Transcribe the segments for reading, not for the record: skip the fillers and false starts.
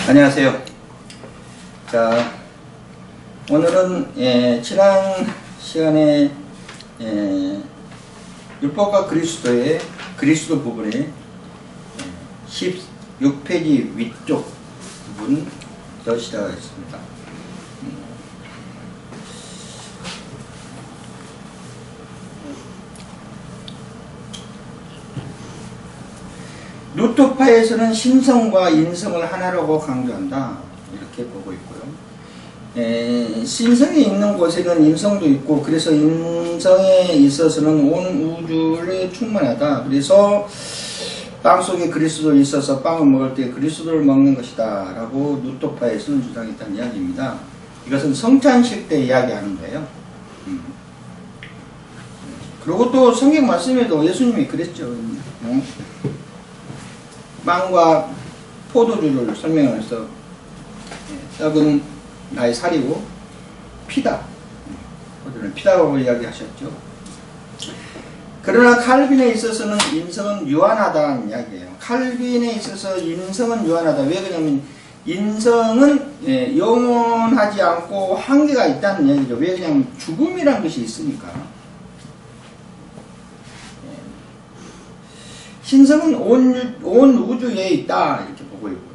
안녕하세요. 자, 오늘은 지난 시간에 율법과 그리스도의 그리스도 부분의 16페이지 위쪽 부분부터 시작하겠습니다. 루터파에서는 신성과 인성을 하나라고 강조한다, 이렇게 보고 있고요. 신성이 있는 곳에는 인성도 있고, 그래서 인성에 있어서는 온 우주를 충만하다. 그래서 빵 속에 그리스도 있어서 빵을 먹을 때 그리스도를 먹는 것이다 라고 루터파에서는 주장했다는 이야기입니다. 이것은 성찬식 때 이야기하는 거예요. 그리고 또 성경 말씀에도 예수님이 그랬죠. 빵과 포도주를 설명하면서 떡은 나의 살이고 피다, 포도는 피다라고 이야기하셨죠. 그러나 칼빈에 있어서는 인성은 유한하다는 이야기예요. 칼빈에 있어서 인성은 유한하다. 왜 그러냐면 인성은 영원하지 않고 한계가 있다는 이야기죠. 왜 그러냐면 죽음이라는 것이 있으니까. 신성은 온 우주에 있다, 이렇게 보고 있고요.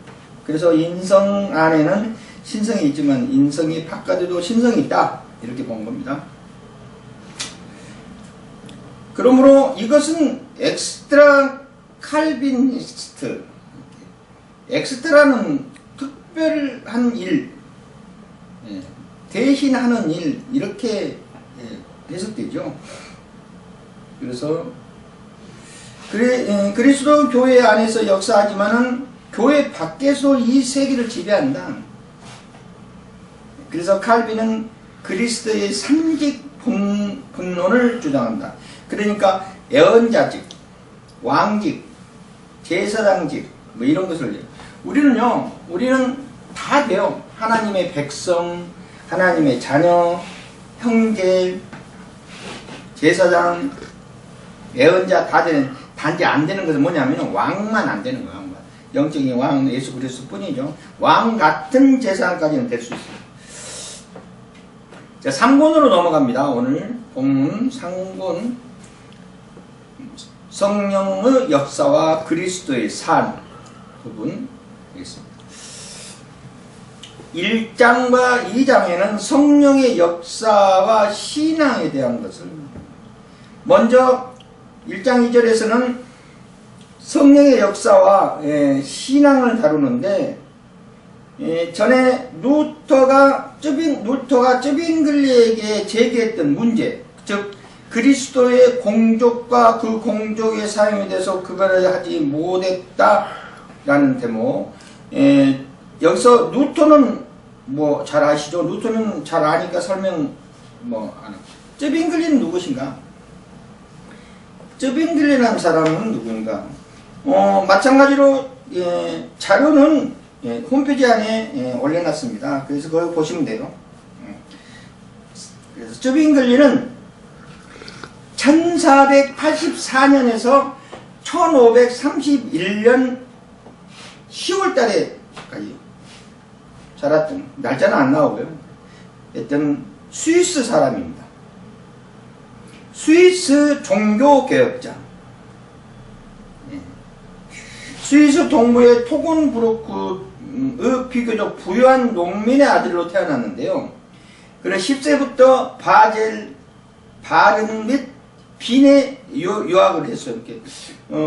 그래서 인성 안에는 신성이 있지만 인성이 바깥에도 신성이 있다, 이렇게 본 겁니다. 그러므로 이것은 엑스트라 칼빈니스트, 엑스트라는 특별한 일, 대신하는 일, 이렇게 해석되죠. 그래서 그리스도 교회 안에서 역사하지만은 교회 밖에서 이 세계를 지배한다. 그래서 칼빈은 그리스도의 삼직 분론을 주장한다. 그러니까 예언자직, 왕직, 제사장직, 뭐 이런 것을 우리는 다 돼요. 하나님의 백성, 하나님의 자녀, 형제, 제사장, 예언자 다 되는. 단지 안 되는 것은 뭐냐면 왕만 안 되는 거야. 영적인 왕은 예수 그리스도 뿐이죠. 왕 같은 제사장까지는 될 수 있어요. 자, 3권으로 넘어갑니다. 오늘 본문 3권, 성령의 역사와 그리스도의 산 부분 되겠습니다. 1장과 2장에는 성령의 역사와 신앙에 대한 것을, 먼저 1장 2절에서는 성령의 역사와 신앙을 다루는데, 전에 루터가 쯔빙글리에게 제기했던 문제, 즉 그리스도의 공적과 그 공적의 사용에 대해서 그거를 하지 못했다라는 데모. 여기서 루터는 뭐 잘 아시죠? 루터는 잘 아니까 설명 뭐 안 하고. 쯔빙글리는 누구신가? 쯔빙글리라는 사람은 누구인가? 마찬가지로 자료는 홈페이지 안에 올려놨습니다. 그래서 그걸 보시면 돼요. 그래서 쯔빙글리는 1484년에서 1531년 10월달에까지 자랐던, 날짜는 안 나오고요. 하여튼 스위스 사람입니다. 스위스 종교개혁자, 스위스 동부의 토곤부르크의 비교적 부유한 농민의 아들로 태어났는데요. 그는 10세부터 바른 및 빈에 유학을 했어요. 이렇게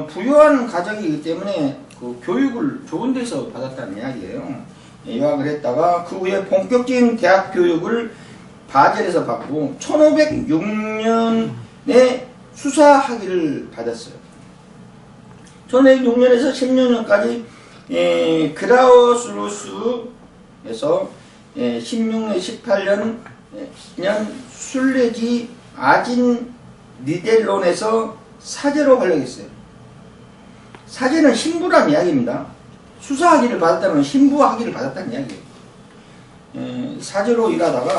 부유한 가정이기 때문에 그 교육을 좋은 데서 받았다는 이야기예요. 유학을 했다가 그 후에 본격적인 대학 교육을 바젤에서 받고 1506년에 수사학위를 받았어요. 1506년에서 16년까지 그라우스루스에서 16년, 18년 술레지 아진 니델론에서 사제로 활약했어요. 사제는 신부란 이야기입니다. 수사학위를 받았다면 신부학위를 받았다는 이야기예요. 사제로 일하다가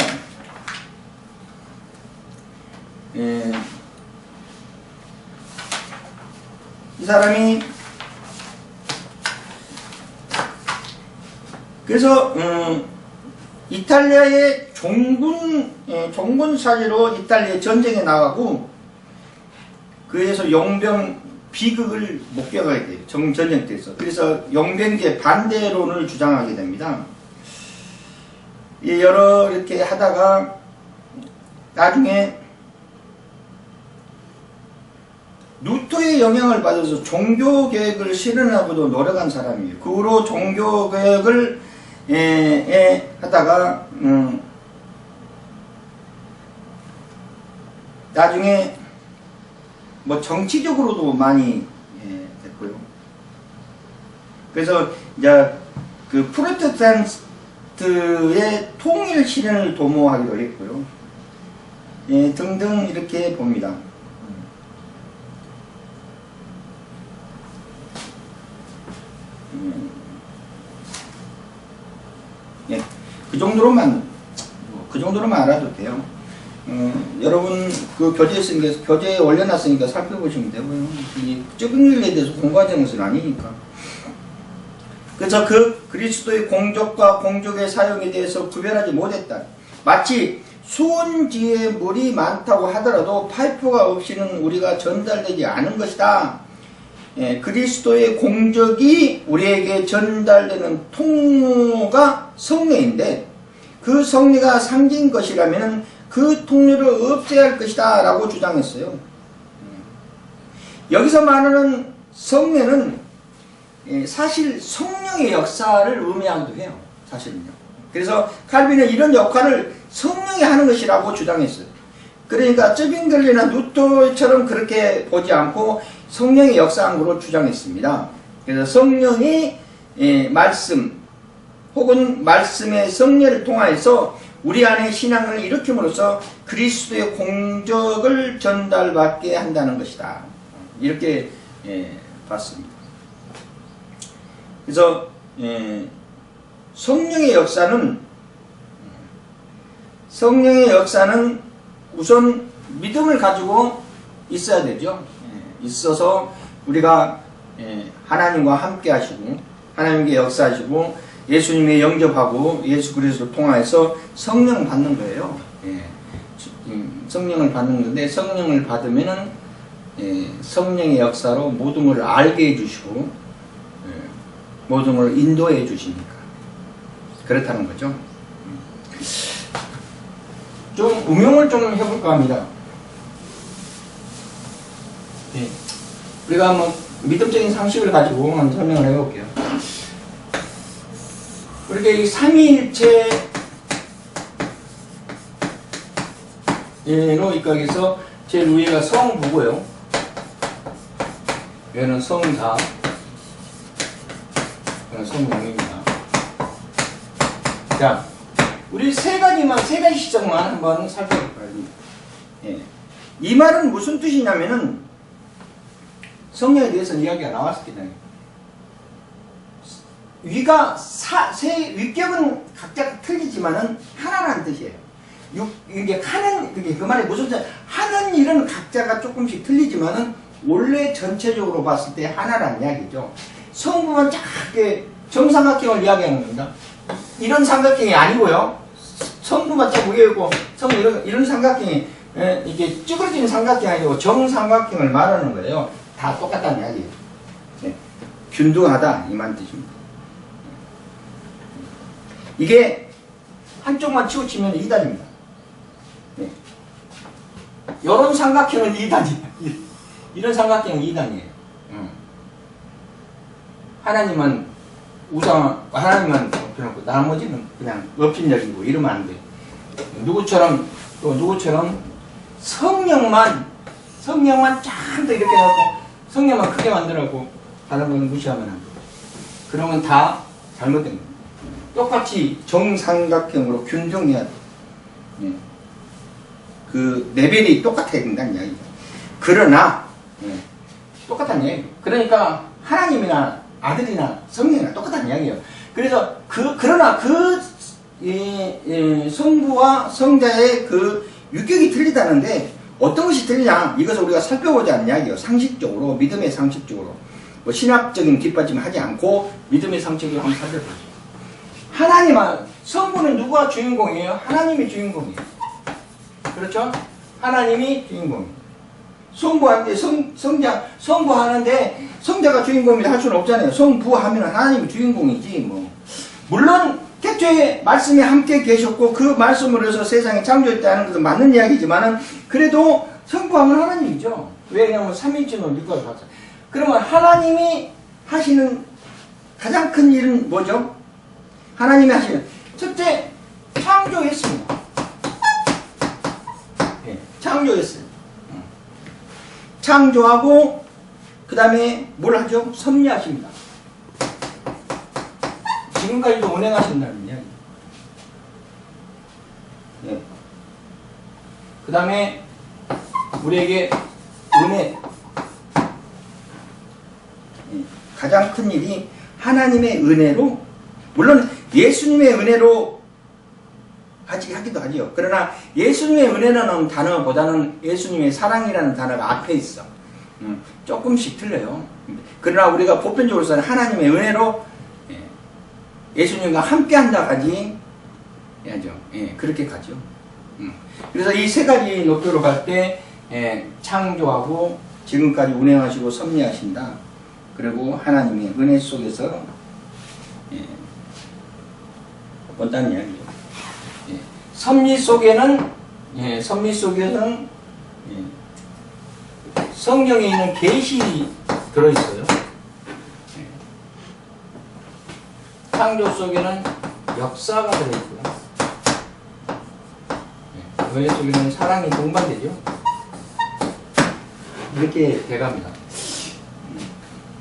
이 사람이 그래서 이탈리아의 종군 사제로 이탈리아 전쟁에 나가고 그래서 용병 비극을 목격하게 돼요. 전쟁 때에서. 그래서 용병제 반대론을 주장하게 됩니다. 여러 이렇게 하다가 나중에 루터의 영향을 받아서 종교개혁을 실현하고도 노력한 사람이에요. 그 후로 종교개혁을 하다가 나중에 뭐 정치적으로도 많이 됐고요. 그래서 이제 그 프로테스탄트의 통일 실현을 도모하기도 했고요. 등등 이렇게 봅니다. 그 정도로만 알아도 돼요. 여러분 그 교재에 올려놨으니까 살펴보시면 되고요. 이 적은 일에 대해서 공부하자는 것은 아니니까. 그래서 그 그리스도의 공적과 공적의 사용에 대해서 구별하지 못했다. 마치 수온지에 물이 많다고 하더라도 파이프가 없이는 우리가 전달되지 않은 것이다. 그리스도의 공적이 우리에게 전달되는 통로가 성례인데 그 성례가 상징 것이라면 그 통로를 없애야 할 것이다 라고 주장했어요. 여기서 말하는 성례는 사실 성령의 역사를 의미하기도 해요. 사실은요. 그래서 칼빈은 이런 역할을 성령이 하는 것이라고 주장했어요. 그러니까 쯔빙글리나 루터처럼 그렇게 보지 않고 성령의 역사한 것으로 주장했습니다. 그래서 성령이 말씀 혹은 말씀의 성례를 통하여서 우리 안에 신앙을 일으킴으로써 그리스도의 공적을 전달받게 한다는 것이다. 이렇게 봤습니다. 그래서 성령의 역사는 우선 믿음을 가지고 있어야 되죠. 있어서 우리가 하나님과 함께 하시고 하나님께 역사하시고 예수님의 영접하고 예수 그리스도를 통하여서 성령 받는 거예요. 성령을 받는 건데 성령을 받으면은 성령의 역사로 모든 것을 알게 해주시고 모든 것을 인도해 주시니까 그렇다는 거죠. 좀 응용을 좀 해볼까 합니다. 우리가 한번 믿음적인 상식을 가지고 한번 설명을 해볼게요. 우리가 이 삼위일체로 입각해서 제일 위에가 성부고요. 얘는 성사, 얘는 성령입니다. 자, 우리 세 가지 시점만 한번 살펴볼까요? 이 말은 무슨 뜻이냐면은 성령에 대해서 이야기가 나왔습니다. 위격은 각자 틀리지만은 하나라는 뜻이에요. 이게 그 말이 무슨 뜻이냐? 하는 일은 각자가 조금씩 틀리지만은 원래 전체적으로 봤을 때 하나라는 이야기죠. 성부만 작게 정삼각형을 이야기하는 겁니다. 이런 삼각형이 아니고요. 성부만 쫙 위에 있고 이런 삼각형이 이게 찌그러진 삼각형이 아니고 정삼각형을 말하는 거예요. 다 똑같다는 이야기예요. 균등하다 이만 뜻입니다. 이게 한쪽만 치우치면 2단입니다. 이런 삼각형은 2단이에요. 이런 삼각형은 2단이에요. 하나님만 하나님만 높여놓고 나머지는 그냥 업신여기고 이러면 안 돼. 누구처럼 성령만 쫙 더 이렇게 해놓고 성령만 크게 만들어놓고 다른 거는 무시하면 안 돼. 그러면 다 잘못된 거예요. 똑같이 정삼각형으로 균등해야 돼. 그 레벨이 똑같아야 된다는 이야기죠. 그러나 똑같다는 이야기예요. 그러니까 하나님이나 아들이나 성령이나 똑같다는 이야기예요. 그래서 그러나 성부와 성자의 그 유격이 틀리다는데 어떤 것이 틀리냐 이것을 우리가 살펴보자는 이야기예요. 상식적으로 믿음의 상식적으로 뭐 신학적인 뒷받침을 하지 않고 믿음의 상식적으로 한번 살펴보죠. 하나님, 성부는 누가 주인공이에요? 하나님이 주인공이에요. 그렇죠? 하나님이 주인공이에요. 성부하는데, 성부하는데, 성자가 주인공이 할 수는 없잖아요. 성부하면 하나님이 주인공이지, 뭐. 물론, 태초에 말씀이 함께 계셨고, 그 말씀으로 해서 세상에 창조했다는 것은 맞는 이야기지만은, 그래도 성부하면 하나님이죠. 왜냐하면 삼위일체는 육각을 받았어요. 그러면 하나님이 하시는 가장 큰 일은 뭐죠? 하나님이 하시는, 첫째, 창조했습니다. 네, 창조했어요. 창조하고 그 다음에 뭘 하죠? 섭리하십니다. 지금까지도 운행하신다는 이야기. 네. 그 다음에 우리에게 은혜. 네. 가장 큰 일이 하나님의 은혜로, 물론 예수님의 은혜로 하기도 하지요. 그러나 예수님의 은혜라는 단어보다는 예수님의 사랑이라는 단어가 앞에 있어. 조금씩 틀려요. 그러나 우리가 보편적으로서는 하나님의 은혜로 예수님과 함께 한다까지 해야죠. 예, 그렇게 가죠. 그래서 이 세 가지 목표로 갈 때 창조하고 지금까지 운행하시고 섭리하신다. 그리고 하나님의 은혜 속에서 본다는 이야기죠. 섭리 속에는 성경에 있는 계시 들어있어요. 창조 속에는 역사가 들어있고요. 은혜 속에는 사랑이 동반되죠. 이렇게 돼갑니다.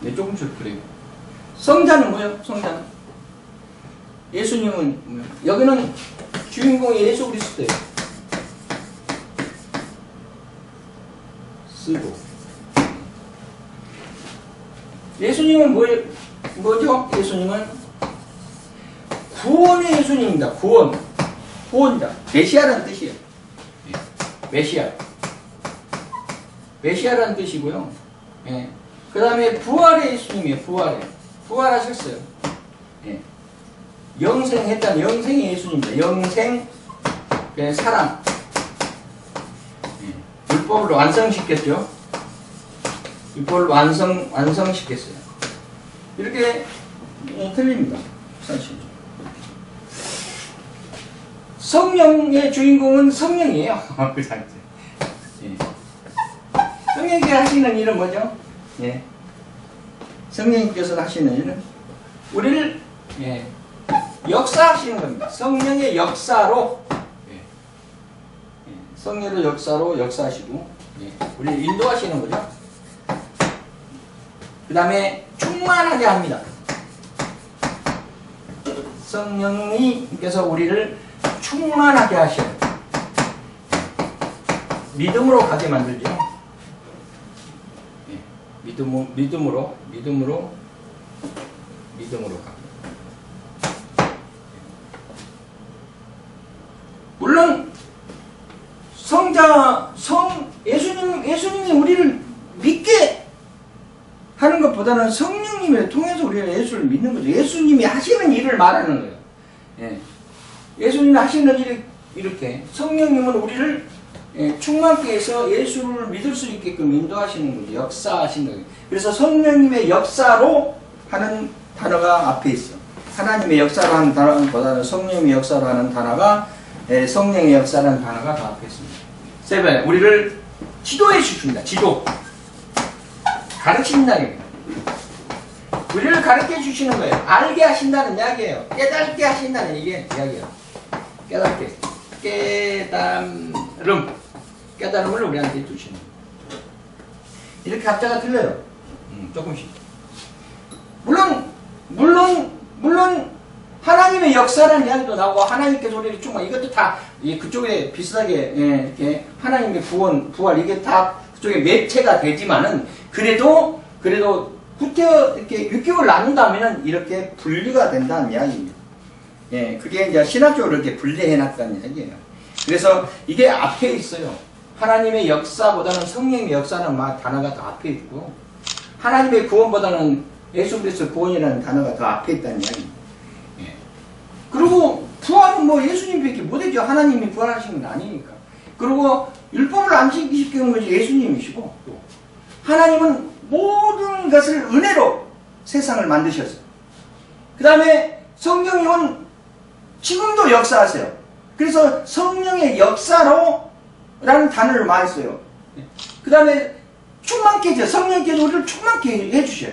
네, 조금씩 그래요. 성자는 뭐예요? 성자는 예수님은 뭐예요? 여기는 주인공이 예수 그리스도예요. 쓰고 예수님은 뭐죠? 예수님은 구원의 예수님입니다. 구원자, 메시아라는 뜻이에요. 메시아라는 뜻이고요. 그 다음에 부활의 예수님이에요. 부활하셨어요. 영생했다는 영생의 예수님입니다. 영생, 사랑. 율법을 완성시켰죠. 율법을 완성시켰어요. 이렇게 틀립니다. 사실. 성령의 주인공은 성령이에요. 그 상태. 성령님께 하시는 일은 뭐죠? 성령님께서 하시는 일은 우리를 역사하시는 겁니다. 성령의 역사로 성령의 역사로 역사하시고 우리를 인도하시는 거죠. 그 다음에 충만하게 합니다. 성령님께서 우리를 충만하게 하셔요. 믿음으로 가게 만들죠. 믿음으로 가. 물론 예수님이 우리를 믿게 하는 것보다는 성령님을 통해서 우리가 예수를 믿는 거죠. 예수님이 하시는 일을 말하는 거예요. 예수님이 하시는 일이 이렇게 성령님은 우리를 충만케 해서 예수를 믿을 수 있게끔 인도하시는 거죠. 역사하시는 거예요. 그래서 성령님의 역사로 하는 단어가 앞에 있어. 하나님의 역사로 하는 단어보다는 성령님의 역사로 하는 단어가 성령의 역사라는 단어가 더 앞에 있습니다. 세 번째, 우리를 지도해 주십니다. 지도. 가르친다는 거예요. 우리를 가르쳐 주시는 거예요. 알게 하신다는 이야기예요. 깨닫게 하신다는 이야기예요. 깨닫게. 깨달음을 우리한테 주시는 거예요. 이렇게 각자가 틀려요. 조금씩. 물론 하나님의 역사라는 이야기도 나오고 하나님께서 우리를 충만, 이것도 다 그쪽에 비슷하게 이렇게 하나님의 부활 이게 다 그쪽에 매체가 되지만은 그래도 후퇴 이렇게 6개월 나눈 다음에는 이렇게 분리가 된다는 이야기입니다. 그게 이제 신학적으로 이렇게 분리해놨다는 이야기예요. 그래서 이게 앞에 있어요. 하나님의 역사보다는 성령의 역사는 단어가 더 앞에 있고, 하나님의 구원보다는 예수 그리스도 구원이라는 단어가 더 앞에 있다는 이야기입니다. 뭐 예수님밖에 못했죠. 하나님이 부활하신 건 아니니까. 그리고 율법을 안 지키시키는 것이 예수님이시고, 또 하나님은 모든 것을 은혜로 세상을 만드셨어요. 그 다음에 성경은 지금도 역사하세요. 그래서 성령의 역사로 라는 단어를 많이 써요. 그 다음에 충만케 해줘요. 성령께서 우리를 충만케 해주셔요.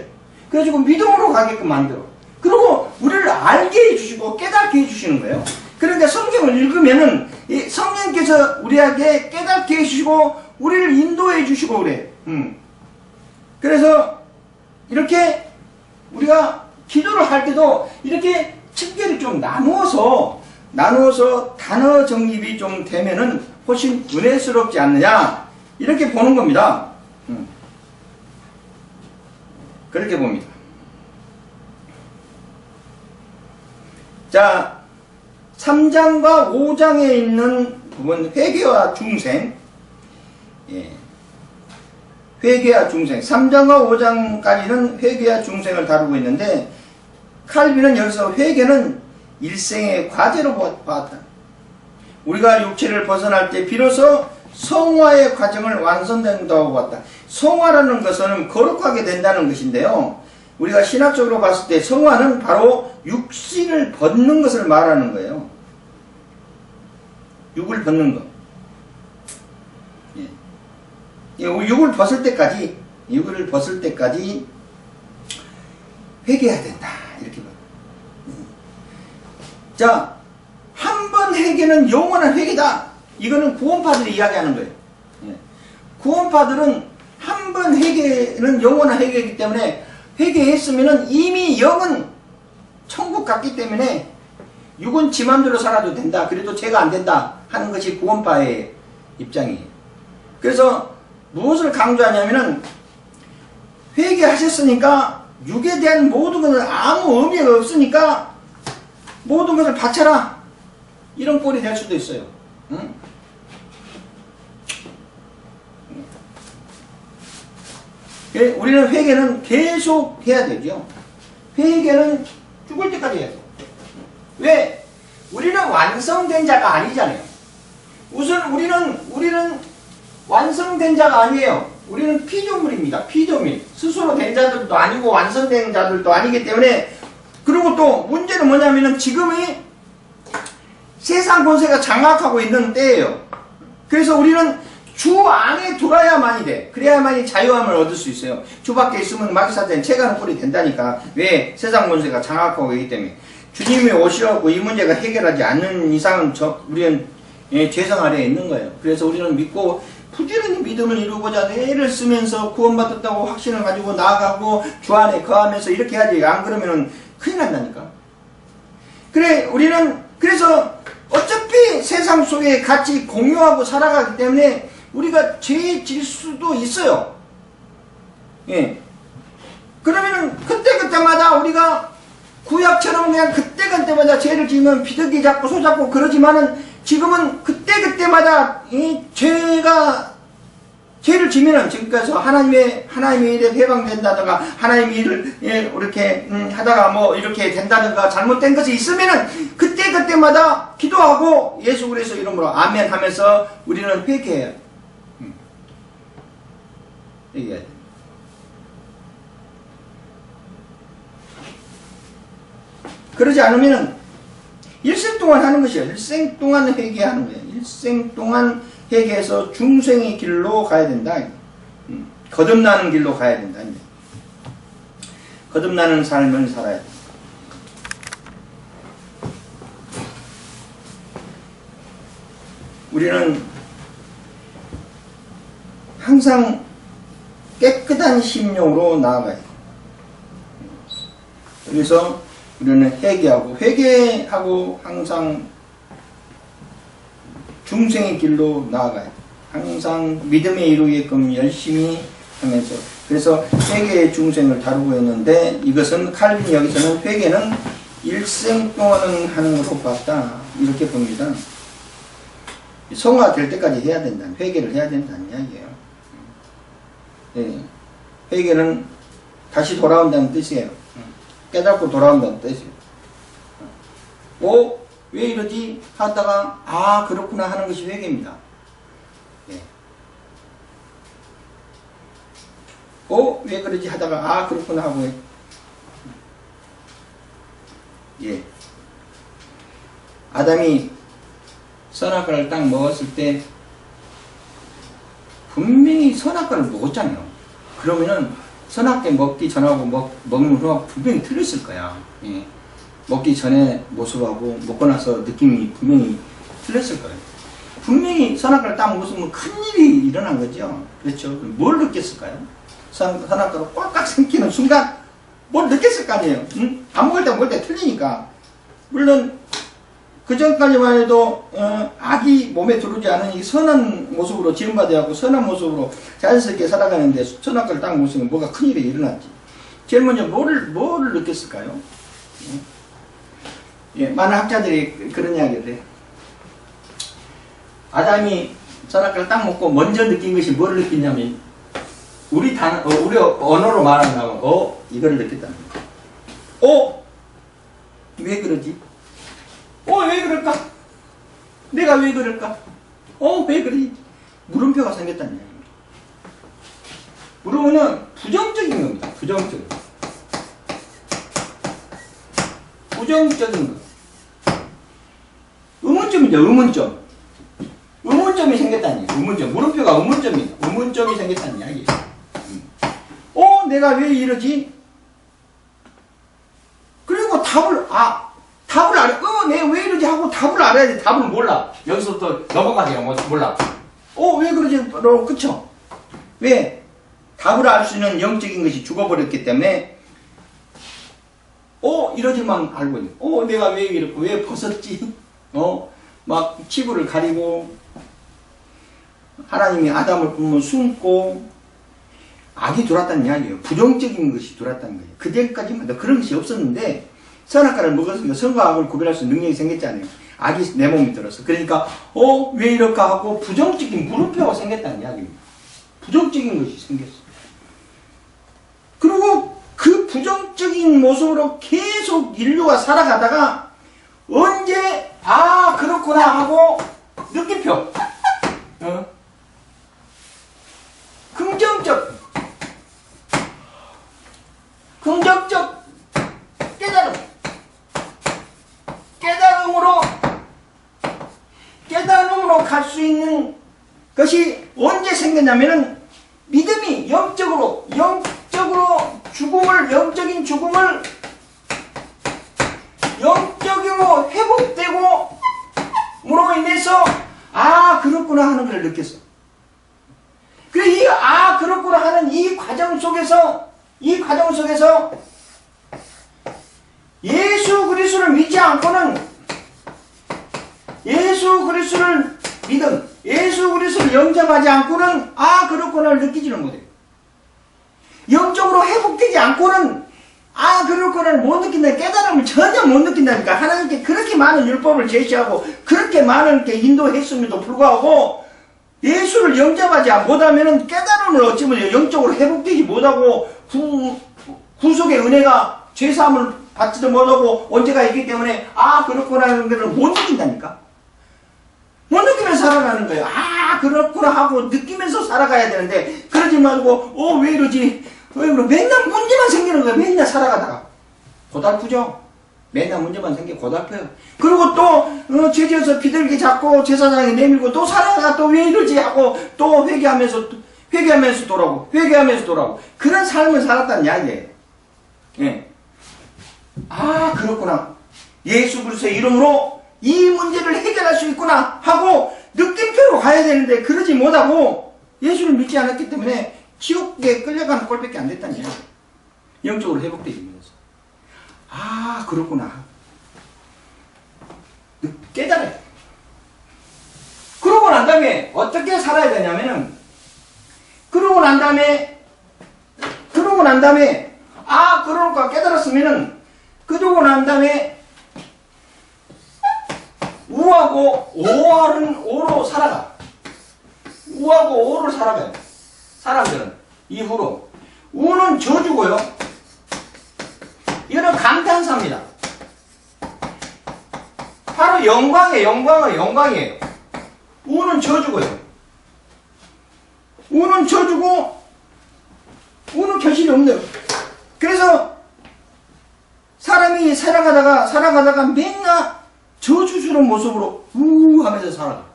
그래가지고 믿음으로 가게끔 만들어. 그리고 우리를 알게 해주시고 깨닫게 해주시는 거예요. 그러니까 성경을 읽으면은 이 성령께서 우리에게 깨닫게 해주시고 우리를 인도해 주시고 그래. 그래서 이렇게 우리가 기도를 할 때도 이렇게 층계를 좀 나누어서 단어 정립이 좀 되면은 훨씬 은혜스럽지 않느냐 이렇게 보는 겁니다. 그렇게 봅니다. 자, 3장과 5장에 있는 부분 회개와 중생, 회개와 중생, 3장과 5장까지는 회개와 중생을 다루고 있는데 칼빈은 여기서 회개는 일생의 과제로 봤다. 우리가 육체를 벗어날 때 비로소 성화의 과정을 완성된다고 봤다. 성화라는 것은 거룩하게 된다는 것인데요. 우리가 신학적으로 봤을 때 성화는 바로 육신을 벗는 것을 말하는 거예요. 육을 벗는 것. 육을 벗을 때까지 회개해야 된다. 이렇게 봐요. 자, 한 번 회개는 영원한 회개다. 이거는 구원파들이 이야기하는 거예요. 구원파들은 한 번 회개는 영원한 회개이기 때문에 회개했으면은 이미 영은 천국 갔기 때문에 육은 지 맘대로 살아도 된다. 그래도 죄가 안 된다 하는 것이 구원파의 입장이에요. 그래서 무엇을 강조하냐면은 회개하셨으니까 육에 대한 모든 것은 아무 의미가 없으니까 모든 것을 바쳐라. 이런 꼴이 될 수도 있어요. 응? 우리는 회개는 계속 해야 되죠. 회개는 죽을 때까지 해야 돼요. 왜? 우리는 완성된 자가 아니잖아요. 우선 우리는 완성된 자가 아니에요. 우리는 피조물입니다. 피조물. 스스로 된 자들도 아니고 완성된 자들도 아니기 때문에. 그리고 또 문제는 뭐냐면은 지금이 세상 권세가 장악하고 있는 때예요. 그래서 우리는 주 안에 들어야만이 돼. 그래야만이 자유함을 얻을 수 있어요. 주 밖에 있으면 마귀사탄이 채가는 꼴이 된다니까. 왜? 세상 권세가 장악하고 있기 때문에. 주님이 오시려고 이 문제가 해결하지 않는 이상은 우리는 죄성 아래에 있는 거예요. 그래서 우리는 믿고 부지런히 믿음을 이루고자 애를 쓰면서 구원받았다고 확신을 가지고 나아가고 주 안에 거하면서 이렇게 해야지. 안 그러면은 큰일 난다니까. 그래, 우리는 그래서 어차피 세상 속에 같이 공유하고 살아가기 때문에 우리가 죄 질 수도 있어요. 예. 그러면은 그때마다 우리가 구약처럼 그냥 그때마다 죄를 지으면 비둘기 잡고 소 잡고 그러지만은 지금은 그때마다 이 죄를 지면은 지금까지 하나님의 일에 해방된다든가 하나님의 일을 이렇게 하다가 뭐 이렇게 된다든가 잘못된 것이 있으면은 그때마다 기도하고 예수 그리스도 이름으로 아멘 하면서 우리는 회개해요. 회개해야 돼. 그러지 않으면은 일생 동안 하는 것이야. 일생 동안 회개하는 거야. 일생 동안 회개해서 중생의 길로 가야 된다. 거듭나는 길로 가야 된다. 거듭나는 삶을 살아야 돼. 우리는 항상 깨끗한 심령으로 나아가야 돼. 그래서 우리는 회개하고 항상 중생의 길로 나아가야 돼. 항상 믿음에 이루게끔 열심히 하면서. 그래서 회개의 중생을 다루고 있는데 이것은 칼빈이 여기서는 회개는 일생 동안은 하는 것으로 봤다. 이렇게 봅니다. 성화될 때까지 해야 된다. 회개를 해야 된다는 이야기예요. 네. 회개는 다시 돌아온다는 뜻이에요. 깨닫고 돌아온다는 뜻이에요. 왜 이러지? 하다가, 아, 그렇구나 하는 것이 회개입니다. 예. 왜 그러지? 하다가, 아, 그렇구나 하고, 예. 아담이 선악과를 딱 먹었을 때, 분명히 선악과를 먹었잖아요. 그러면은, 선악과 먹기 전하고 먹는 후하고 분명히 틀렸을 거야. 예. 먹기 전에 모습하고 먹고 나서 느낌이 분명히 틀렸을 거예요. 분명히 선악과를 딱 먹었으면 큰일이 일어난 거죠. 그렇죠. 뭘 느꼈을까요? 선악과로 꽉꽉 삼키는 순간 뭘 느꼈을 거 아니에요. 응? 안 먹을 때 틀리니까. 물론 그 전까지만 해도 악이 몸에 들어오지 않은 이 선한 모습으로 지음받아야 하고 선한 모습으로 자연스럽게 살아가는데 선악과를 딱 먹으면 뭐가 큰일이 일어났지. 제일 먼저 뭐를 느꼈을까요? 예, 많은 학자들이 그런 이야기를 해요. 아담이 선악과를 딱 먹고 먼저 느낀 것이 뭐를 느끼냐면 우리 언어로 말한다면 이거를 느꼈다는 거예요. 왜 그러지? 왜 그럴까? 내가 왜 그럴까? 왜 그러지? 물음표가 생겼다는 이야기입니다. 물음은 부정적인 겁니다. 부정적인 거. 의문점이죠, 의문점. 의문점이 생겼다는 얘기예요. 의문점. 물음표가 의문점이에요. 의문점이 생겼다는 이야기예요. 내가 왜 이러지? 그리고 답을 알아. 내가 왜 이러지 하고 답을 알아야 돼. 답을 몰라. 여기서부터 넘어가세요. 몰라. 왜 그러지? 그쵸? 왜? 답을 알 수 있는 영적인 것이 죽어버렸기 때문에 이러지만 알고 있는. 내가 왜 이렇고 왜 벗었지? 막 치부를 가리고 하나님이 아담을 품으면 숨고 악이 들어왔다는 이야기예요. 부정적인 것이 들어왔다는 거예요. 그때까지만 그런 것이 없었는데 선악과를 먹었으니까 선과 악을 구별할 수 있는 능력이 생겼잖아요. 악이 내 몸에 들어서. 그러니까 왜 이럴까 하고 부정적인 물음표가 생겼다는 이야기입니다. 부정적인 것이 생겼어요. 그리고 그 부정적인 모습으로 계속 인류가 살아가다가 언제 그렇구나 하고 느낌표 긍정적 깨달음으로 갈 수 있는 것이 언제 생겼냐면은 믿음이 영적으로 영적인 죽음을 영적으로 회복되고 무로 인해서 그렇구나 하는 걸 느꼈어. 그래 그렇구나 하는 이 과정 속에서 예수 그리스도를 믿지 않고는 예수 그리스도를 영접하지 않고는 그렇구나를 느끼지는 못해요. 영적으로 회복되지 않고는 그렇구나를 못 느낀다. 깨달음을 전혀 못 느낀다니까. 하나님께 그렇게 많은 율법을 제시하고 그렇게 많은 게 인도했음에도 불구하고 예수를 영접하지 못하면 깨달음을 얻지 못해요. 영적으로 회복되지 못하고 구속의 은혜가 죄사함을 받지도 못하고 언제가 있기 때문에 그렇구나 하는 것을 못 느낀다니까. 못 느끼면서 살아가는 거예요. 그렇구나 하고 느끼면서 살아가야 되는데 그러지 말고 왜 이러지? 왜 그러? 맨날 문제만 생기는 거예요. 맨날 살아가다가 고달프죠. 맨날 문제만 생기고 고달퍼요. 그리고 또 죄지어서 비둘기 잡고 제사장에 내밀고 또 살아가 또 왜 이러지 하고 또 회개하면서 돌아오고 그런 삶을 살았다는 이야기예요. 예. 그렇구나. 예수 그리스도의 이름으로 이 문제를 해결할 수 있구나 하고 느낌표로 가야 되는데 그러지 못하고 예수를 믿지 않았기 때문에 지옥에 끌려가는 꼴밖에 안 됐다는 이야기예요. 영적으로 회복되기 위해서. 그렇구나. 깨달아요. 그러고 난 다음에 어떻게 살아야 되냐면은 그러고 난 다음에 그러니까 깨달았으면은 그러고 난 다음에 우하고 오로 살아가. 우하고 오를 살아가요. 사람들은 이후로 우는 저주고요. 이거는 감탄사입니다. 바로 영광이에요. 영광이에요. 우는 저주고요. 우는 저주고 우는 결실이 없네요. 그래서 사람이 살아가다가 맨날 저주스러운 모습으로 하면서 살아가.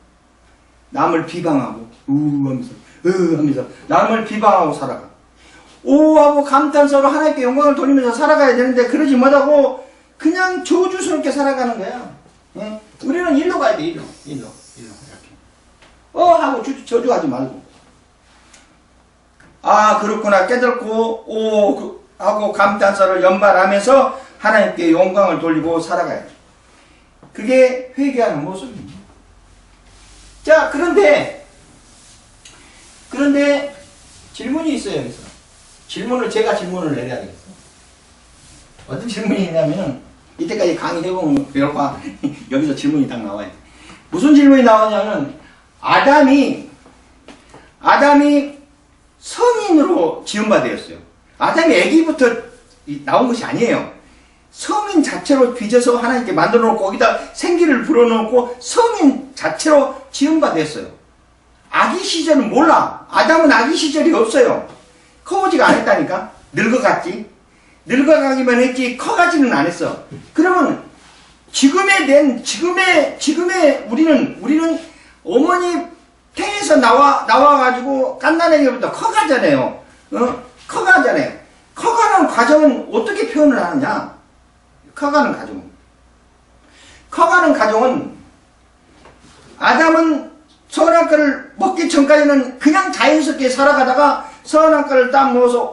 남을 비방하고 하면서 남을 비방하고 살아가. 하고 감탄사로 하나님께 영광을 돌리면서 살아가야 되는데 그러지 못하고 그냥 저주스럽게 살아가는 거야. 예? 우리는 일로 가야 돼. 일로 이렇게. 하고 저주하지 말고. 그렇구나 깨닫고 하고 감탄사를 연발하면서 하나님께 영광을 돌리고 살아가야 돼. 그게 회개하는 모습입니다. 자, 그런데 질문이 있어요. 여기서 제가 질문을 내려야 되겠어. 어떤 질문이 있냐면은 이때까지 강의해본 여러분 여기서 질문이 딱 나와요. 무슨 질문이 나오냐면 아담이 성인으로 지음받았어요. 아담이 아기부터 나온 것이 아니에요. 성인 자체로 빚어서 하나님께 만들어 놓고 거기다 생기를 불어넣고 성인 자체로 지음받았어요. 아기 시절은 몰라. 아담은 아기 시절이 없어요. 커보지가 않았다니까. 늙어갔지. 늙어가기만 했지 커가지는 않았어. 그러면 지금의 우리는 어머니 태에서 나와가지고 갓난아기부터 커가잖아요. 커가잖아요. 커가는 과정은 어떻게 표현을 하느냐? 커가는 과정은 아담은 선악과를 먹기 전까지는 그냥 자연스럽게 살아가다가 선악과를 딱 먹어서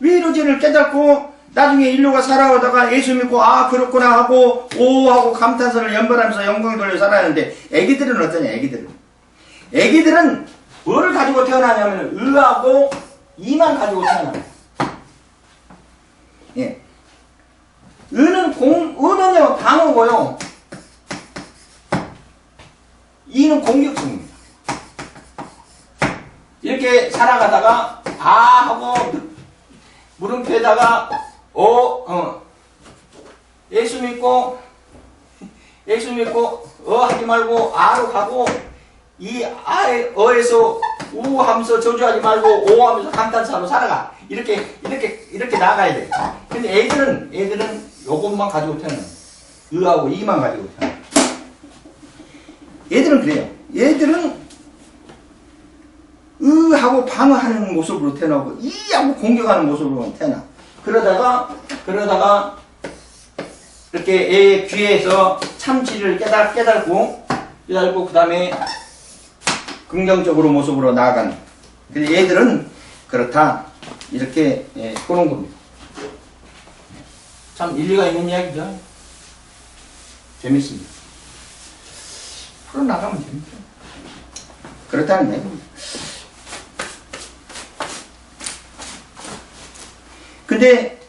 왜 이러지를 깨닫고 나중에 인류가 살아오다가 예수 믿고 그렇구나 하고 하고 감탄사를 연발하면서 영광을 돌려 살아가는데 애기들은 어떠냐? 애기들은 뭐를 가지고 태어나냐면 의하고 이만 가지고 태어나요. 예. 의는요 방어고요. 이는 공격성입니다. 이렇게 살아가다가 하고 물음표에다가 예수 믿고 하지 말고 아로 가고 이 어에서 하면서 저주하지 말고 하면서 감탄사로 살아가. 이렇게 나가야 돼. 근데 애들은 요것만 가지고 태어나요. 의하고 이만 가지고 태어나요. 얘들은 그래요. 얘들은 의하고 방어하는 모습으로 태어나고 이하고 공격하는 모습으로 태어나. 그러다가 이렇게 애의 귀에서 참지를 깨닫고 그 다음에 긍정적으로 모습으로 나아가는. 근데 얘들은 그렇다. 이렇게 보는 겁니다. 참 일리가 있는 이야기죠. 재밌습니다. 풀어나가면 재밌죠. 그렇다는 얘기입니다. 근데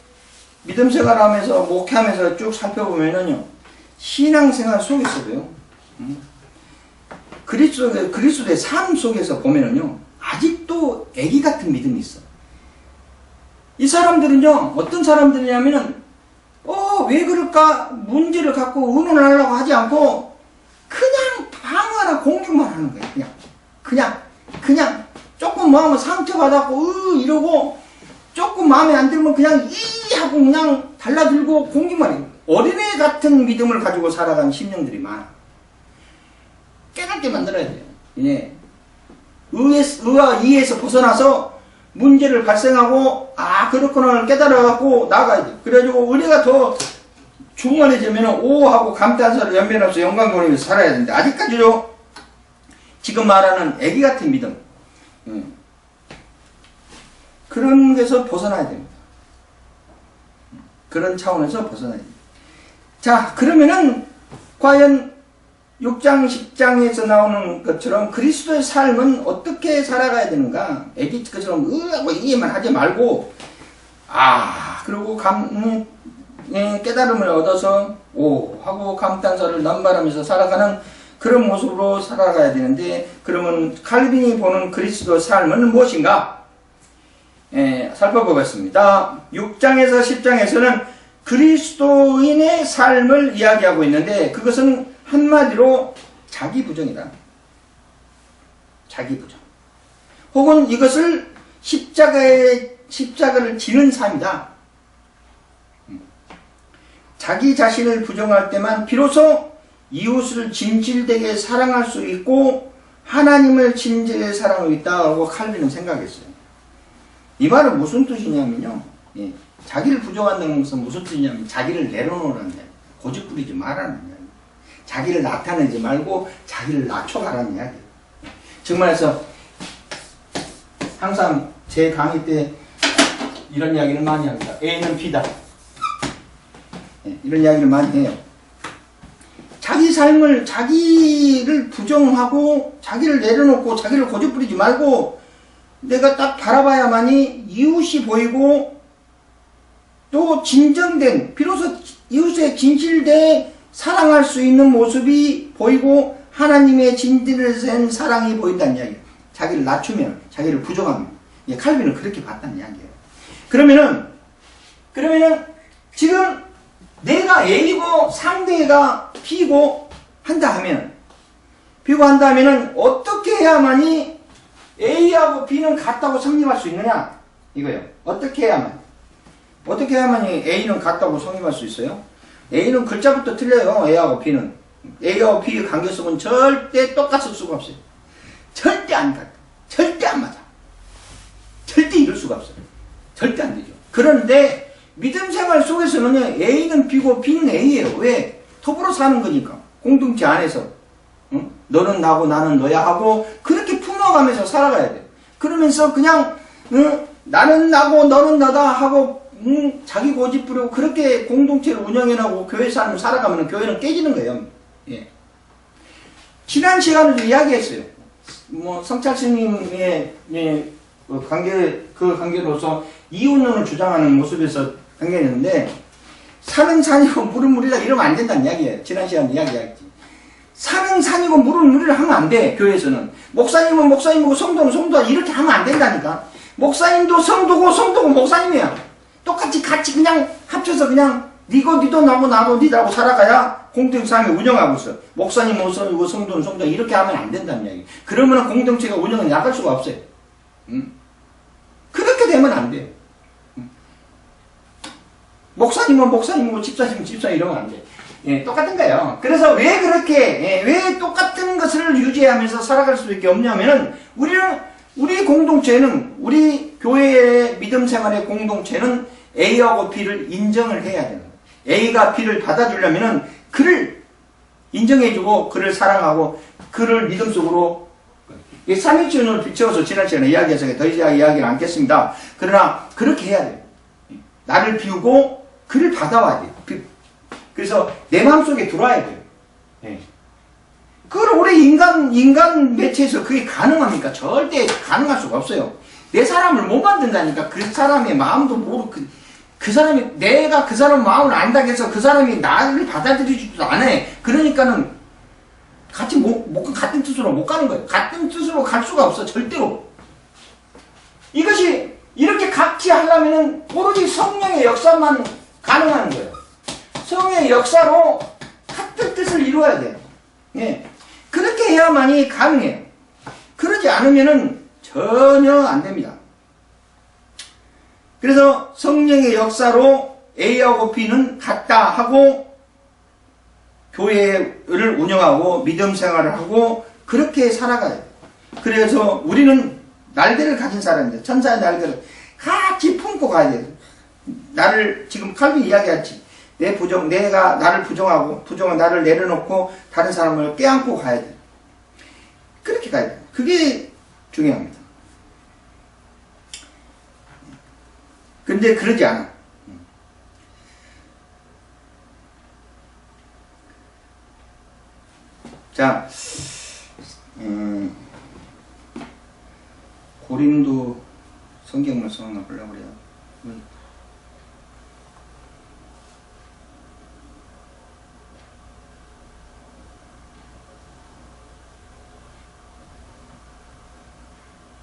믿음 생활하면서 목회하면서 쭉 살펴보면은요, 신앙생활 속에서도요, 그리스도의 삶 속에서 보면은요, 아직도 애기 같은 믿음이 있어. 이 사람들은요, 어떤 사람들이냐면은, 왜 그럴까? 문제를 갖고 의논을 하려고 하지 않고, 그냥 방어나 공격만 하는 거예요. 그냥, 조금 마음을 상처받았고, 이러고, 조금 마음에 안 들면 그냥 하고 그냥 달라들고 공격만 해요. 어린애 같은 믿음을 가지고 살아가는 심령들이 많아. 깨닫게 만들어야 돼요. 의와 이에서 벗어나서 문제를 발생하고 그렇구나 깨달아갖고 나가야 돼. 그래가지고 우리가 더 충만해지면 오하고 감탄사를 연변하면서 영광 돌리면서 살아야 되는데 아직까지요 지금 말하는 애기 같은 믿음 그런 데서 벗어나야 됩니다. 그런 차원에서 벗어나야 됩니다. 자, 그러면은 과연 6장 10장에서 나오는 것처럼 그리스도의 삶은 어떻게 살아가야 되는가? 애기 것처럼 하고 이해만 하지 말고 그리고 깨달음을 얻어서 하고 감탄사를 남발하면서 살아가는 그런 모습으로 살아가야 되는데 그러면 칼빈이 보는 그리스도의 삶은 무엇인가? 살펴보겠습니다. 6장에서 10장에서는 그리스도인의 삶을 이야기하고 있는데 그것은 한마디로 자기 부정이다. 자기 부정. 혹은 이것을 십자가를 지는 삶이다. 자기 자신을 부정할 때만 비로소 이웃을 진실되게 사랑할 수 있고 하나님을 진실하게 사랑할 수 있다고 칼빈은 생각했어요. 이 말은 무슨 뜻이냐면요. 예, 자기를 부정한다는 것은 무슨 뜻이냐면 자기를 내려놓으라는 이야기, 고집 부리지 말라는 이야기, 자기를 나타내지 말고 자기를 낮춰가라는 이야기. 정말해서 항상 제 강의 때 이런 이야기를 많이 합니다. A는 B다. 예, 이런 이야기를 많이 해요. 자기 삶을, 자기를 부정하고 자기를 내려놓고 자기를 고집 부리지 말고 내가 딱 바라봐야만이 이웃이 보이고 또 진정된, 비로소 이웃의 진실된 사랑할 수 있는 모습이 보이고 하나님의 진실된 사랑이 보인다는 이야기예요. 자기를 낮추면, 자기를 부정하면. 예, 칼빈은 그렇게 봤다는 이야기예요. 그러면은 지금 내가 A고 상대가 B고 한다 하면은 어떻게 해야만이 A하고 B는 같다고 성립할 수 있느냐? 이거예요. 어떻게 해야만이 A는 같다고 성립할 수 있어요? A는 글자부터 틀려요. A하고 B는. A하고 B의 관계성은 절대 똑같을 수가 없어요. 절대 안 같아. 절대 안 맞아. 절대 이룰 수가 없어요. 절대 안 되죠. 그런데 믿음 생활 속에서는 A는 B고 B는 A예요. 왜? 더불어 사는 거니까. 공동체 안에서. 응? 너는 나고 나는 너야 하고 그렇게 품어가면서 살아가야 돼. 그러면서 그냥 나는 나고 너는 너다 하고 자기 고집 부리고 그렇게 공동체를 운영해나가고 교회 삶을 살아가면 교회는 깨지는 거예요. 예. 지난 시간에도 이야기했어요. 성찰 스님의 관계로서 이혼론을 주장하는 모습에서 관계했는데 산은 산이고 물은 물이다 이러면 안 된다는 이야기예요. 지난 시간에 이야기했지. 산은 산이고 물은 물이라 하면 안 돼. 교회에서는. 목사님은 목사님이고 성도는 성도다 이렇게 하면 안 된다니까. 목사님도 성도고 목사님이야. 똑같이 같이 그냥 합쳐서 그냥 니도 나고 나도 니라고 살아가야 공동체 삶을 운영하고 있어. 목사님 목사님이고 성도는 성도다 이렇게 하면 안 된다는 이야기. 그러면 공동체가 운영은 나갈 수가 없어요. 그렇게 되면 안 돼요. 목사님은 목사님이고 집사님은 집사님 이러면 안 돼. 예, 똑같은 거예요. 그래서 왜 그렇게, 왜 똑같은 것을 유지하면서 살아갈 수밖에 없냐면은, 우리 공동체는, 우리 교회의 믿음 생활의 공동체는 A하고 B를 인정을 해야 돼요. A가 B를 받아주려면은, 그를 인정해주고, 그를 사랑하고, 그를 믿음 속으로, 이 삼위일체론을 비추어서 지난 시간에 이야기해서 더 이상 이야기를 않겠습니다. 그러나, 그렇게 해야 돼요. 나를 비우고, 그를 받아와야 돼요. 그래서 내 마음속에 들어와야 돼요. 예. 그걸 우리 인간 매체에서 그게 가능합니까? 절대 가능할 수가 없어요. 내 사람을 못 만든다니까. 그 사람의 마음도 모르고, 그 사람이, 내가 그 사람 마음을 안다고 해서 그 사람이 나를 받아들이지도 않아. 그러니까는 같은 뜻으로 못 가는 거예요. 같은 뜻으로 갈 수가 없어. 절대로. 이것이 이렇게 같이 하려면은 오로지 성령의 역사만 가능한 거예요. 성령의 역사로 같은 뜻을 이루어야 돼요. 예. 그렇게 해야만이 가능해요. 그러지 않으면은 전혀 안 됩니다. 그래서 성령의 역사로 A하고 B는 같다 하고 교회를 운영하고 믿음 생활을 하고 그렇게 살아가야 돼요. 그래서 우리는 날개를 가진 사람입니다. 천사의 날개를 같이 품고 가야 돼요. 나를 지금 칼빈이 이야기했지. 내가 나를 부정하고 나를 내려놓고 다른 사람을 껴안고 가야 돼. 그렇게 가야 돼. 그게 중요합니다. 근데 그러지 않아. 자, 고린도 성경 말씀 하나 보려고 그래요.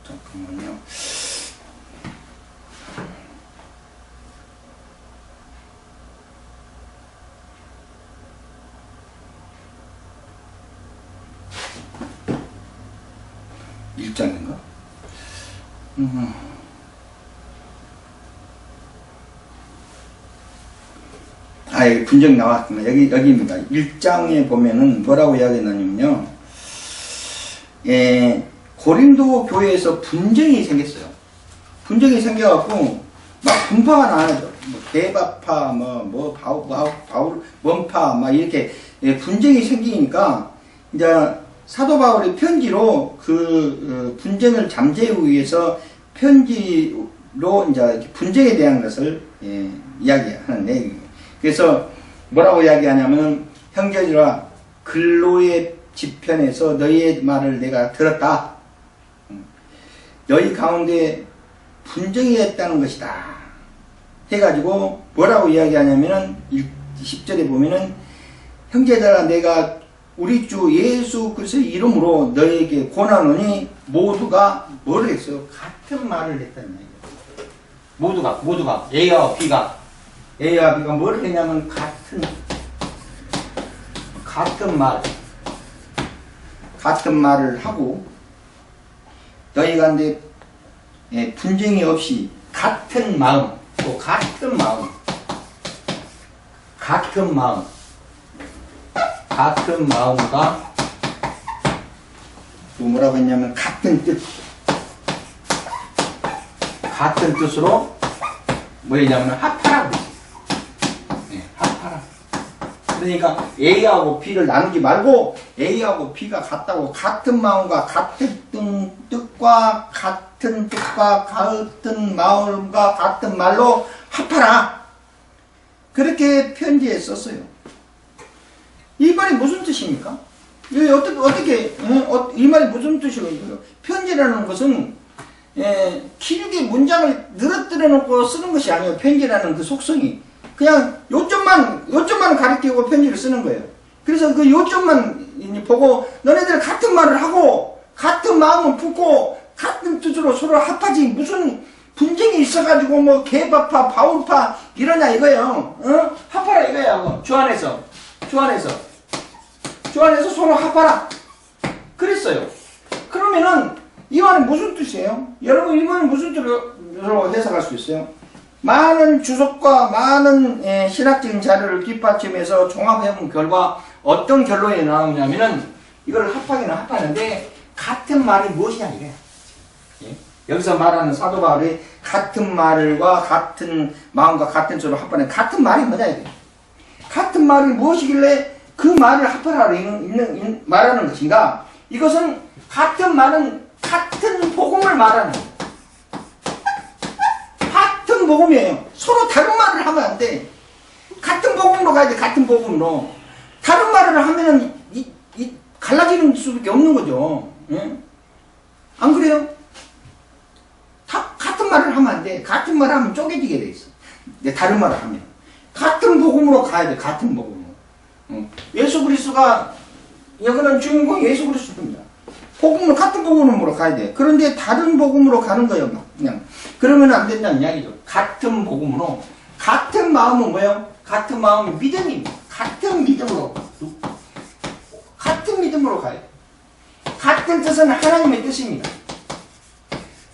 잠깐만요. 1장인가? 여기 분쟁 나왔습니다. 여기입니다. 1장에 보면은 뭐라고 이야기했냐면요. 고린도 교회에서 분쟁이 생겼어요. 분쟁이 생겨갖고, 막 분파가 나죠. 대바파, 바울, 원파, 막 이렇게 분쟁이 생기니까, 이제 사도 바울의 편지로 그 분쟁을 잠재우기 위해서 편지로 이제 분쟁에 대한 것을 이야기하는 내용입니다. 그래서 뭐라고 이야기하냐면, 형제들아, 근로의 지편에서 너희의 말을 내가 들었다. 너희 가운데 분쟁이 있다는 것이다. 해가지고 뭐라고 이야기하냐면은 10절에 보면은 형제들아 내가 우리 주 예수 그리스도의 이름으로 너에게 권하노니 모두가 뭐를 했어요? 같은 말을 했다는 얘기예요. 모두가 A와 B가 뭐를 했냐면 같은 말을 하고 너희 가운데 분쟁이 없이 같은 마음과 또 뭐라고 했냐면 같은 뜻으로 뭐냐면 합하라고 했어요. 합하라. 그러니까 A하고 B를 나누지 말고 A하고 B가 같다고 같은 마음과 같은 뜻과 같은 마음과 같은 말로 합하라. 그렇게 편지에 썼어요. 이 말이 무슨 뜻입니까? 이 말이 무슨 뜻이에요? 편지라는 것은 길게 문장을 늘어뜨려 놓고 쓰는 것이 아니에요. 편지라는 그 속성이. 그냥 요점만 가리키고 편지를 쓰는 거예요. 그래서 그 요점만 보고 너네들 같은 말을 하고 같은 마음을 품고 같은 뜻으로 서로 합하지 무슨 분쟁이 있어가지고 뭐 개바파 바울파 이러냐 이거예요. 합하라 이거야. 주 안에서 서로 합하라 그랬어요. 그러면은 이 말은 무슨 뜻이에요? 여러분 이 말은 무슨 뜻으로 해석할 수 있어요? 많은 주석과 많은 신학적인 자료를 뒷받침해서 종합해본 결과 어떤 결론이 나오냐면은 이걸 합하기는 합하는데 같은 말이 무엇이냐 이거야. 여기서 말하는 사도 바울이 같은 말과 같은 마음과 같은 뜻으로 합하는 같은 말이 뭐냐 이거야. 같은 말이 무엇이길래 그 말을 합하라고 말하는 것인가? 이것은 같은 말은 같은 복음을 말하는 거예요. 같은 복음이에요. 서로 다른 말을 하면 안 돼. 같은 복음으로 가야 돼. 같은 복음으로. 다른 말을 하면은 갈라지는 수밖에 없는 거죠. 안 그래요? 같은 말을 하면 안 돼. 같은 말을 하면 쪼개지게 돼 있어. 다른 말을 하면. 같은 복음으로 가야 돼. 같은 복음으로. 예수 그리스도가 여기는 주인공 예수 그리스도입니다. 복음으로 같은 복음으로 가야 돼. 그런데 다른 복음으로 가는 거예요. 그냥 그러면 안 된다는 이야기죠. 같은 복음으로 같은 마음은 뭐예요? 같은 마음은 믿음입니다. 같은 믿음으로 가야 돼. 같은 뜻은 하나님의 뜻입니다.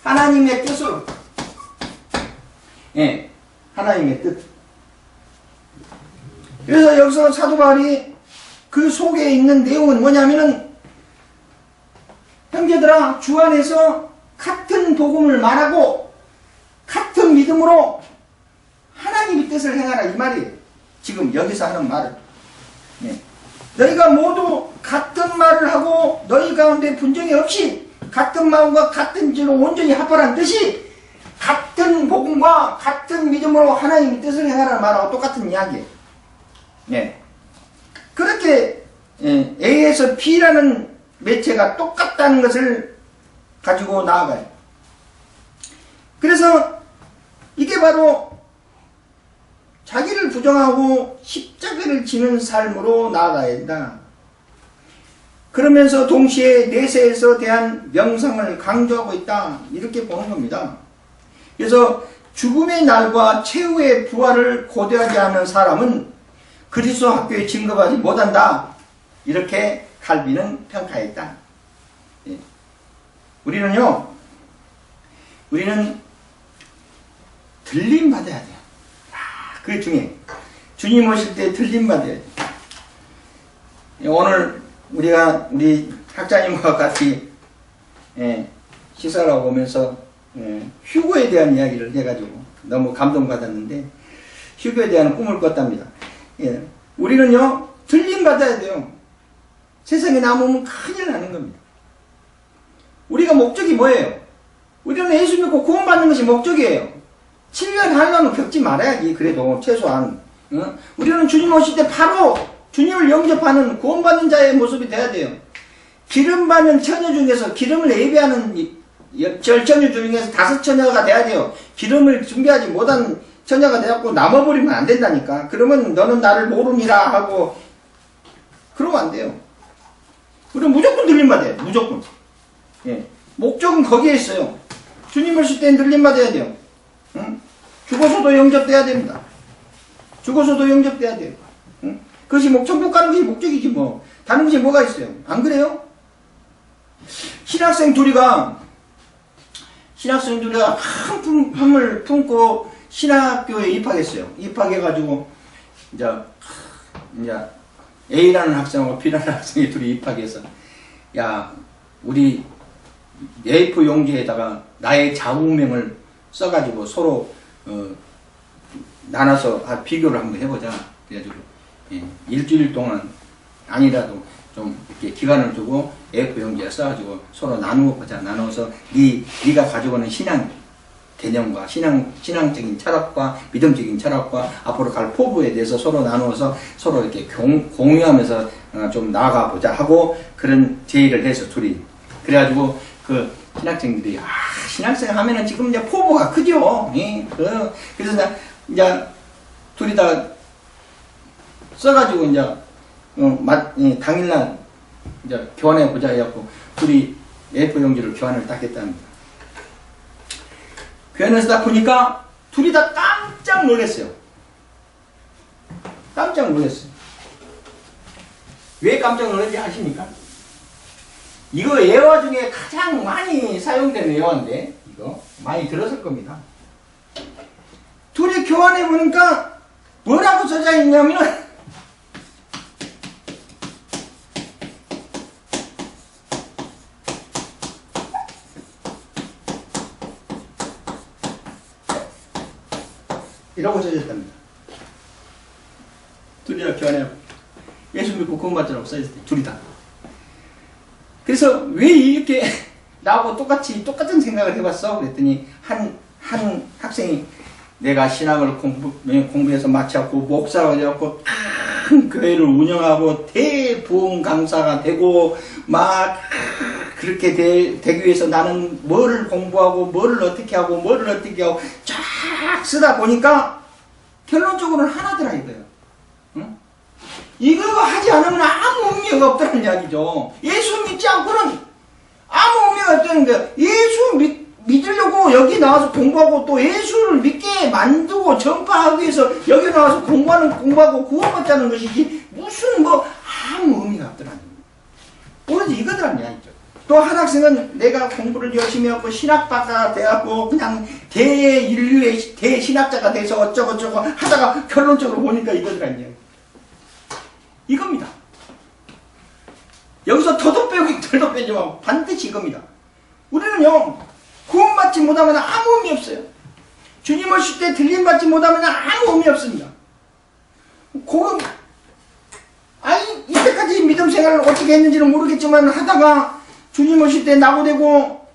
하나님의 뜻으로 하나님의 뜻. 그래서 여기서 사도 바울이 그 속에 있는 내용은 뭐냐면은 형제들아 주 안에서 같은 복음을 말하고 같은 믿음으로 하나님의 뜻을 행하라 이 말이에요. 지금 여기서 하는 말을. 너희가 모두 같은 말을 하고 너희 가운데 분쟁이 없이 같은 마음과 같은 지로 온전히 합하라는 뜻이 같은 복음과 같은 믿음으로 하나님의 뜻을 행하라는 말하고 똑같은 이야기예요. 그렇게 A에서 B라는 매체가 똑같다는 것을 가지고 나아가요. 그래서 이게 바로 자기를 부정하고 십자가를 지는 삶으로 나아가야 된다. 그러면서 동시에 내세에서 대한 명상을 강조하고 있다. 이렇게 보는 겁니다. 그래서 죽음의 날과 최후의 부활을 고대하지 않는 사람은 그리스도 학교에 진급하지 못한다. 이렇게 칼빈은 평가했다. 우리는 들림 받아야 돼요. 그게 중요해요. 주님 오실 때 들림 받아야 돼요. 오늘 우리 학자님과 같이 식사를 하고 오면서 휴거에 대한 이야기를 해가지고 너무 감동받았는데, 휴거에 대한 꿈을 꿨답니다. 우리는요 들림 받아야 돼요. 세상에 남으면 큰일 나는 겁니다. 우리가 목적이 뭐예요? 우리는 예수 믿고 구원받는 것이 목적이에요. 7년 한란은 겪지 말아야지. 그래도 최소한 우리는 주님 오실 때 바로 주님을 영접하는 구원받는 자의 모습이 돼야 돼요. 기름 받는 처녀 중에서, 기름을 예비하는 절처녀 중에서 5처녀가 돼야 돼요. 기름을 준비하지 못한 처녀가 되었고 남아버리면 안 된다니까. 그러면 너는 나를 모르니라 하고 그러면 안 돼요. 우리는 무조건 들림받아야 돼요. 무조건. 목적은 거기에 있어요. 주님 오실 때는 들림받아야 돼요. 죽어서도 영접돼야 됩니다. 죽어서도 영접돼야 돼요. 그것이 천국 가는 것이 목적이지 뭐. 다른 것이 뭐가 있어요? 안 그래요? 신학생 둘이가 큰 품을 품고 신학교에 입학했어요. 입학해가지고 이제 A라는 학생하고 B라는 학생이 둘이 입학해서, 야, 우리 A4 용지에다가 나의 좌우명을 써가지고 서로 나눠서 비교를 한번 해보자. 그래가지고 일주일 동안 아니라도 좀 이렇게 기간을 두고 A4 용지에 써가지고 서로 나누어보자. 나눠서 네가 가지고 있는 신앙 개념과 신앙적인 철학과 믿음적인 철학과 앞으로 갈 포부에 대해서 서로 나누어서 서로 이렇게 공유하면서 좀 나아가 보자 하고 그런 제의를 해서 둘이. 그래가지고 그 신학생들이 신학생 하면은 지금 이제 포부가 크죠. 그래서 이제 둘이 다 써가지고 이제 당일날 이제 교환해 보자 해갖고 둘이 A4 용지를 교환을 딱 했답니다. 교환해서 딱 보니까 둘이 다 깜짝 놀랐어요. 깜짝 놀랐어요. 왜 깜짝 놀랐는지 아십니까? 이거 예화 중에 가장 많이 사용되는 예화인데, 이거 많이 들었을 겁니다. 둘이 교환해 보니까 뭐라고 써져 있냐면, 이라고 써졌답니다. 둘이 다 교환해 예수 믿고 구원받으라고 써있어요. 둘이 다. 그래서 왜 이렇게 나하고 똑같은 생각을 해봤어? 그랬더니 한 학생이 내가 신학을 공부해서 마쳤고 목사가 되었고 큰 교회를 운영하고 대부흥 강사가 되고 막 그렇게 되기 위해서 나는 뭐를 공부하고 뭐를 어떻게 하고 쫙 쓰다 보니까 결론적으로는 하나더라 이거예요. 응? 이거 하지 않으면 아무 의미가 없다는 이야기죠. 예수 믿지 않고는 아무 의미가 없다는 거예요. 예수 믿으려고 여기 나와서 공부하고 또 예수를 믿게 만들고 전파하기 위해서 여기 나와서 공부하고 구원받자는 것이지 무슨 아무 의미가 없더라는 거예요. 오로지 이거더란 이야기죠. 또 한 학생은 내가 공부를 열심히 하고 신학박사가 돼갖고 그냥 대인류의 대신학자가 돼서 어쩌고저쩌고 하다가 결론적으로 보니까 이거더란 이야기. 이겁니다. 여기서 더도 빼고 덜도 빼지 말고 반드시 이겁니다. 우리는요 구원받지 못하면 아무 의미 없어요. 주님 오실 때 들림받지 못하면 아무 의미 없습니다. 이때까지 믿음 생활을 어떻게 했는지는 모르겠지만 하다가 주님 오실 때 낙오되고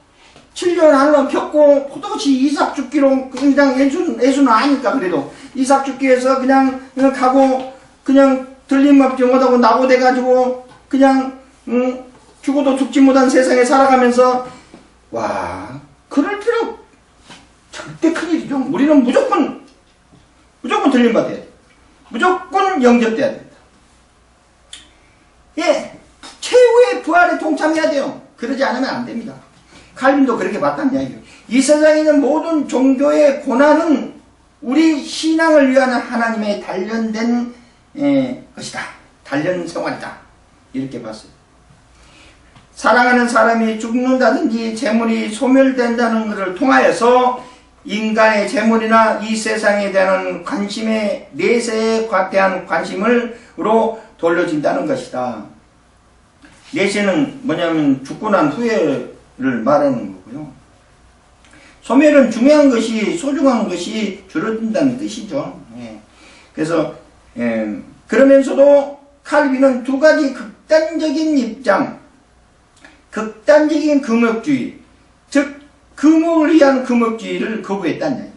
7년 한번 겪고 포도같이 이삭 죽기로 그냥 예수는 아니까 그래도 이삭 죽기에서 그냥 가고 그냥 들림받지 못하고 낙오돼가지고 그냥 죽어도 죽지 못한 세상에 살아가면서 그럴 필요 절대 큰일이죠. 우리는 무조건 들림받아야 돼. 무조건 영접돼야 된다. 최후의 부활에 동참해야 돼요. 그러지 않으면 안 됩니다. 칼빈도 그렇게 봤다는 이야기예요. 이 세상에 있는 모든 종교의 고난은 우리 신앙을 위한 하나님의 단련된 것이다. 단련 생활이다. 이렇게 봤어요. 사랑하는 사람이 죽는다든지 재물이 소멸된다는 것을 통하여서 인간의 재물이나 이 세상에 대한 관심의 내세에 대한 관심으로 돌려진다는 것이다. 내세는 뭐냐면 죽고 난 후회를 말하는 거고요. 소멸은 중요한 것이, 소중한 것이 줄어든다는 뜻이죠. 그래서 그러면서도 칼빈은 두 가지 극단적인 입장, 극단적인 금욕주의, 즉 금욕을 위한 금욕주의를 거부했다는.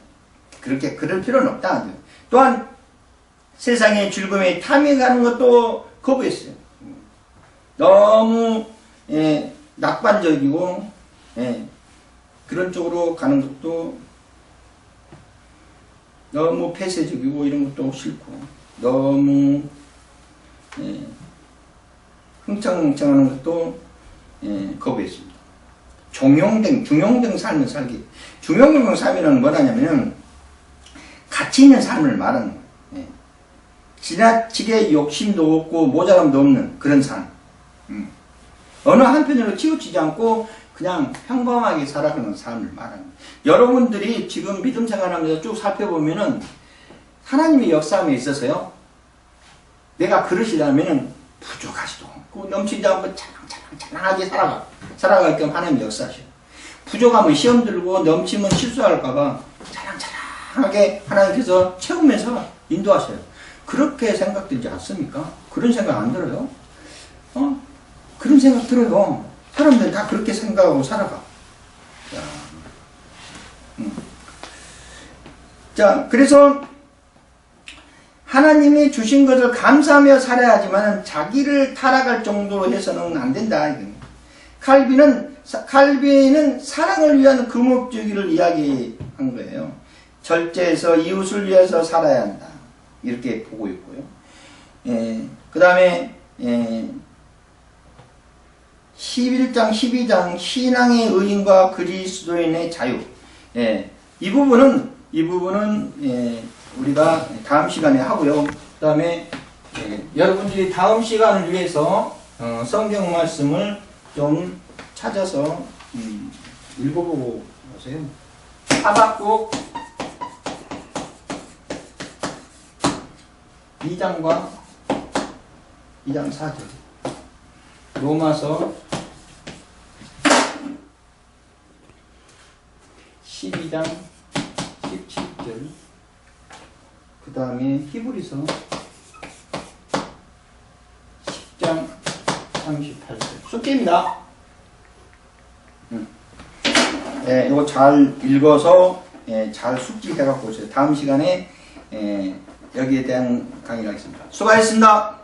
그렇게 그럴 필요는 없다. 또한 세상의 즐거움에 탐해가는 것도 거부했어요. 너무 낙관적이고 그런 쪽으로 가는 것도 너무 폐쇄적이고 이런 것도 싫고 너무 흥청흥청하는 것도 거부했습니다. 중용된 삶을 살기. 중용된 삶이라는 뭐냐면 가치 있는 삶을 말하는 거예요. 지나치게 욕심도 없고 모자람도 없는 그런 삶. 어느 한편으로 치우치지 않고 그냥 평범하게 살아가는 삶을 말하는 거예요. 여러분들이 지금 믿음 생활하면서 쭉 살펴보면은 하나님의 역사함에 있어서요, 내가 그러시다면은 부족하지도 않고 넘치지 않고 찬양하게 살아갈 겸 하나님 역사하셔요. 부족하면 시험 들고 넘치면 실수할까봐 찬양하게 하나님께서 채우면서 인도하셔요. 그렇게 생각되지 않습니까? 그런 생각 안 들어요? 그런 생각 들어요. 사람들은 다 그렇게 생각하고 살아가. 자, 그래서 하나님이 주신 것을 감사하며 살아야지만 자기를 타락할 정도로 해서는 안 된다. 칼빈은 사랑을 위한 금욕주의를 이야기한 거예요. 절제해서 이웃을 위해서 살아야 한다. 이렇게 보고 있고요. 그 다음에 11장, 12장 신앙의 의인과 그리스도인의 자유. 이 부분은 우리가 다음 시간에 하고요. 그 다음에 여러분들이 다음 시간을 위해서 성경 말씀을 좀 찾아서 읽어보고 오세요. 하박국 2장과 2장 4절, 로마서 12장 17절, 그 다음에 히브리서 10장 38절. 숙제입니다. 이거 잘 읽어서 잘 숙지해갖고 오세요. 다음 시간에 여기에 대한 강의를 하겠습니다. 수고하셨습니다.